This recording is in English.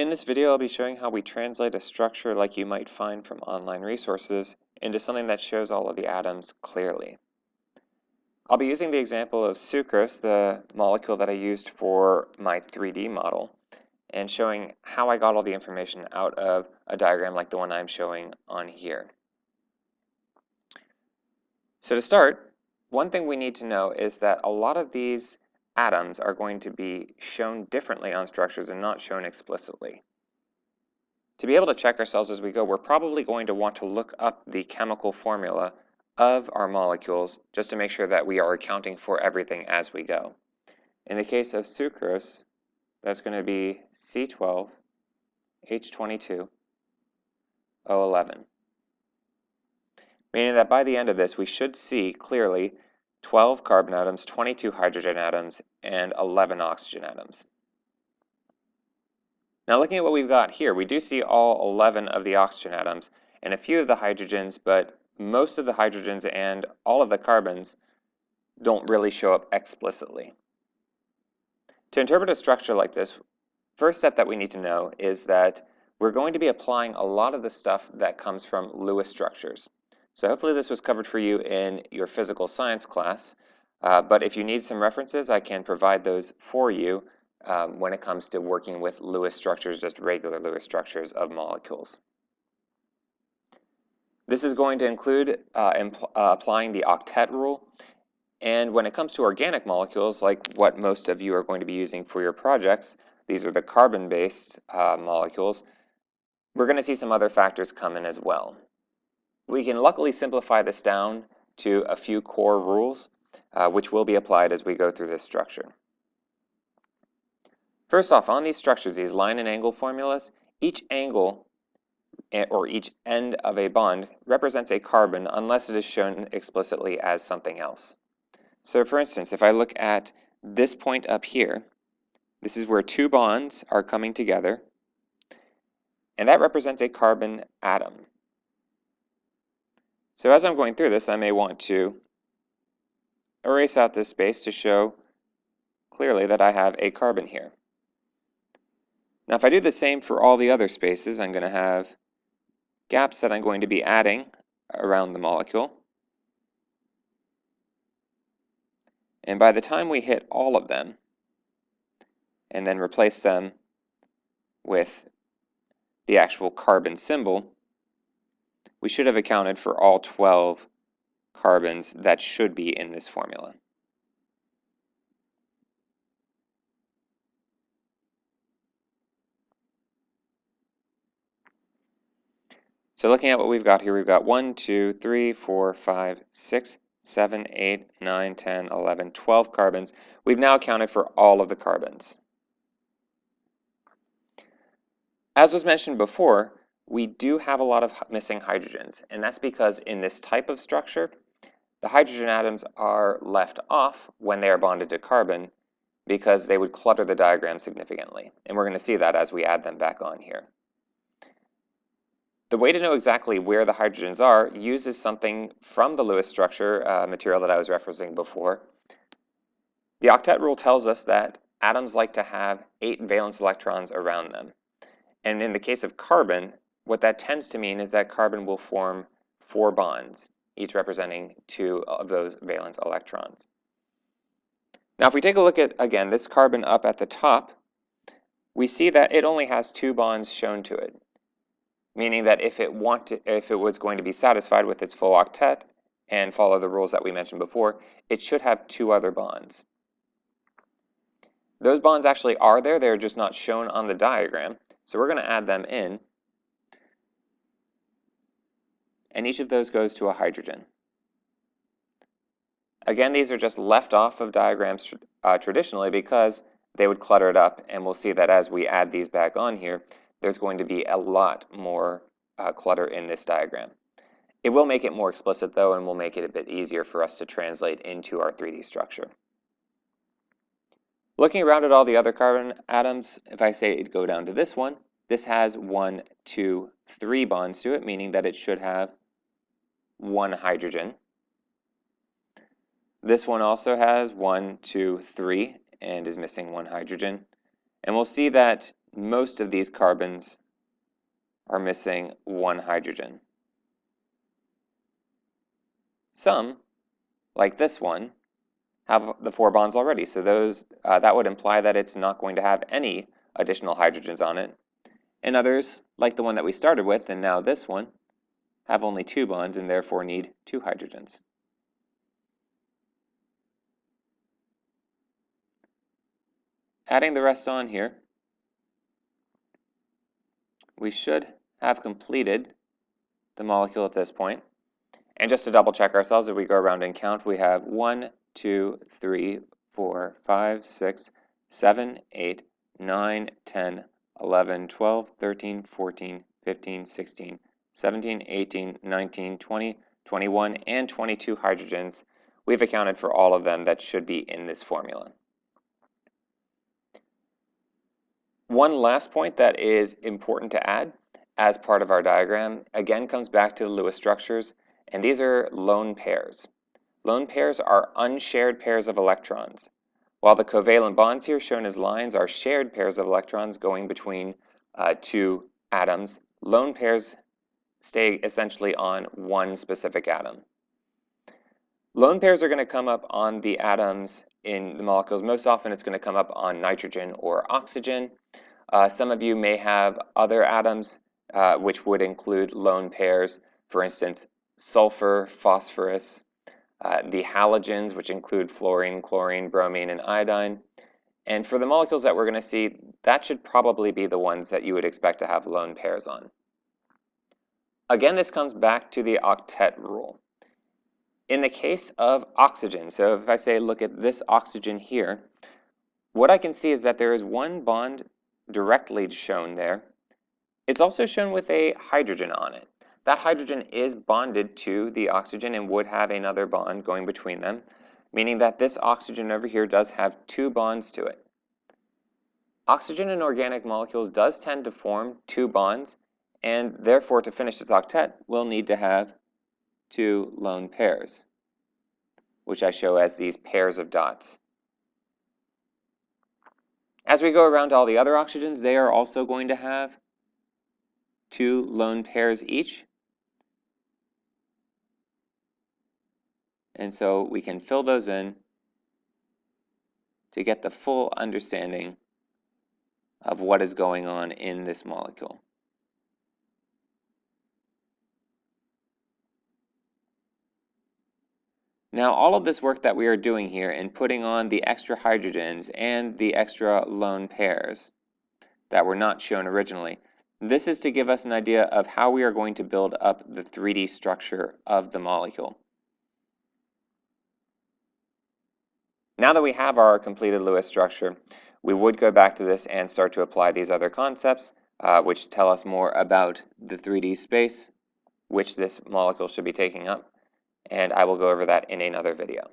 In this video, I'll be showing how we translate a structure like you might find from online resources into something that shows all of the atoms clearly. I'll be using the example of sucrose, the molecule that I used for my 3D model, and showing how I got all the information out of a diagram like the one I'm showing on here. So to start, one thing we need to know is that a lot of these atoms are going to be shown differently on structures and not shown explicitly. To be able to check ourselves as we go, we're probably going to want to look up the chemical formula of our molecules just to make sure that we are accounting for everything as we go. In the case of sucrose, that's going to be C12H22O11, meaning that by the end of this, we should see clearly 12 carbon atoms, 22 hydrogen atoms, and 11 oxygen atoms. Now looking at what we've got here, we do see all 11 of the oxygen atoms and a few of the hydrogens, but most of the hydrogens and all of the carbons don't really show up explicitly. To interpret a structure like this, first step that we need to know is that we're going to be applying a lot of the stuff that comes from Lewis structures. So hopefully this was covered for you in your physical science class, but if you need some references, I can provide those for you when it comes to working with Lewis structures, just regular Lewis structures of molecules. This is going to include applying the octet rule. And when it comes to organic molecules, like what most of you are going to be using for your projects, these are the carbon-based molecules, we're going to see some other factors come in as well. We can luckily simplify this down to a few core rules, which will be applied as we go through this structure. First off, on these structures, these line and angle formulas, each angle or each end of a bond represents a carbon unless it is shown explicitly as something else. So for instance, if I look at this point up here, this is where two bonds are coming together, and that represents a carbon atom. So as I'm going through this, I may want to erase out this space to show clearly that I have a carbon here. Now if I do the same for all the other spaces, I'm going to have gaps that I'm going to be adding around the molecule. And by the time we hit all of them, and then replace them with the actual carbon symbol, we should have accounted for all 12 carbons that should be in this formula. So looking at what we've got here, we've got 1, 2, 3, 4, 5, 6, 7, 8, 9, 10, 11, 12 carbons. We've now accounted for all of the carbons. As was mentioned before, we do have a lot of missing hydrogens, and that's because in this type of structure, the hydrogen atoms are left off when they are bonded to carbon because they would clutter the diagram significantly, and we're going to see that as we add them back on here. The way to know exactly where the hydrogens are uses something from the Lewis structure material that I was referencing before. The octet rule tells us that atoms like to have 8 valence electrons around them. And in the case of carbon, what that tends to mean is that carbon will form 4 bonds, each representing 2 of those valence electrons. Now if we take a look at, again, this carbon up at the top, we see that it only has 2 bonds shown to it, meaning that if it was going to be satisfied with its full octet and follow the rules that we mentioned before, it should have 2 other bonds. Those bonds actually are there, they're just not shown on the diagram, so we're going to add them in, and each of those goes to a hydrogen. Again, these are just left off of diagrams traditionally because they would clutter it up, and we'll see that as we add these back on here, there's going to be a lot more clutter in this diagram. It will make it more explicit though, and will make it a bit easier for us to translate into our 3D structure. Looking around at all the other carbon atoms, if I say it go down to this one, this has 1, 2, 3 bonds to it, meaning that it should have 1 hydrogen. This one also has 1, 2, 3, and is missing 1 hydrogen. And we'll see that most of these carbons are missing one hydrogen. Some, like this one, have the 4 bonds already, so that would imply that it's not going to have any additional hydrogens on it. And others, like the one that we started with, and now this one, have only 2 bonds and therefore need 2 hydrogens. Adding the rest on here, we should have completed the molecule at this point. And just to double check ourselves, if we go around and count, we have 1, 2, 3, 4, 5, 6, 7, 8, 9, 10, 11, 12, 13, 14, 15, 16, 17, 18, 19, 20, 21, and 22 hydrogens. We've accounted for all of them that should be in this formula. One last point that is important to add as part of our diagram, again, comes back to the Lewis structures, and these are lone pairs. Lone pairs are unshared pairs of electrons, while the covalent bonds here shown as lines are shared pairs of electrons going between 2 atoms. Lone pairs stay essentially on one specific atom. Lone pairs are going to come up on the atoms in the molecules. Most often it's going to come up on nitrogen or oxygen. Some of you may have other atoms which would include lone pairs, for instance, sulfur, phosphorus, the halogens, which include fluorine, chlorine, bromine, and iodine. And for the molecules that we're going to see, that should probably be the ones that you would expect to have lone pairs on. Again, this comes back to the octet rule. In the case of oxygen, so if I say look at this oxygen here, what I can see is that there is one bond directly shown there. It's also shown with a hydrogen on it. That hydrogen is bonded to the oxygen and would have another bond going between them, meaning that this oxygen over here does have 2 bonds to it. Oxygen in organic molecules does tend to form 2 bonds, and therefore to finish its octet, we'll need to have 2 lone pairs, which I show as these pairs of dots. As we go around to all the other oxygens, they are also going to have 2 lone pairs each. And so we can fill those in to get the full understanding of what is going on in this molecule. Now, all of this work that we are doing here in putting on the extra hydrogens and the extra lone pairs that were not shown originally, this is to give us an idea of how we are going to build up the 3D structure of the molecule. Now that we have our completed Lewis structure, we would go back to this and start to apply these other concepts, which tell us more about the 3D space which this molecule should be taking up, and I will go over that in another video.